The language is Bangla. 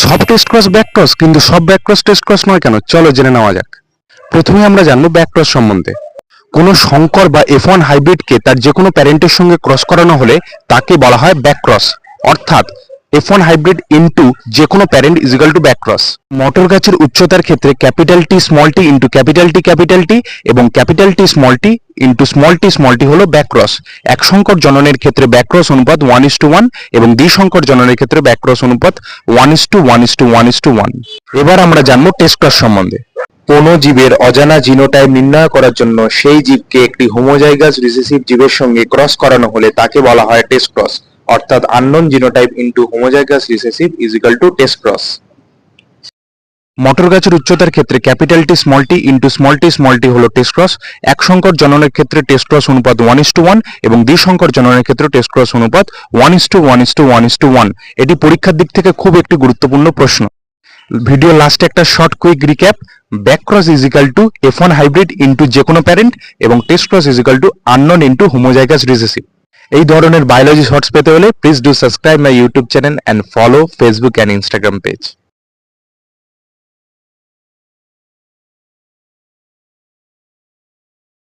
সব টেস্ট ক্রস ব্যাক ক্রস, কিন্তু সব ব্যাক ক্রস টেস্ট ক্রস নয় কেন? চলো জেনে নেওয়া যাক। প্রথমে আমরা জানবো ব্যাক ক্রস সম্বন্ধে। কোনো সংকর বা F1 হাইব্রিডকে তার যে কোনো প্যারেন্টের সঙ্গে ক্রস করানো হলে তাকে বলা হয় ব্যাক ক্রস, অর্থাৎ F1 হাইব্রিড ইনটু যে কোনো parent is equal to back cross. মটর গাছের উচ্চতার ক্ষেত্রে capital T small T into capital T এবং ক্যাপিটাল টি স্মল টি হলো ব্যাক ক্রস। এক সংকর জননের ক্ষেত্রে ব্যাক ক্রস অনুপাত 1:1 এবং দ্বিসংকর জননের ক্ষেত্রে ব্যাক ক্রস অনুপাত 1:1:1:1। এবার আমরা জানবো টেস্ট ক্রস সম্বন্ধে। কোনো জীবের অজানা জিনোটাইপ নির্ণয় করার জন্য সেই জীবকে একটি হোমোজাইগাস রিসেসিভ জীবের সঙ্গে ক্রস করানো হলে তাকে বলা হয় টেস্ট ক্রস, অর্থাৎ unknown genotype into homozygous recessive is equal to test cross. মটর গাছের উচ্চতার ক্ষেত্রে capital T into small T হলো টেস্ট ক্রস। এক সংকর জননের ক্ষেত্রে টেস্ট ক্রস অনুপাত 1:1 এবং দ্বিসংকর জননের ক্ষেত্রে টেস্ট ক্রস অনুপাত 1:1:1:1। এটি পরীক্ষার দিক থেকে খুব একটি গুরুত্বপূর্ণ প্রশ্ন। ভিডিও লাস্টে একটা short quick recap. Back cross is equal two F1 hybrid into যে কোনো প্যারেন্ট এবং test cross is equal to unknown into homozygous recessive. এই ধরনের বায়োলজি শর্টস পেতে হলে please do subscribe my YouTube channel and follow Facebook and Instagram page.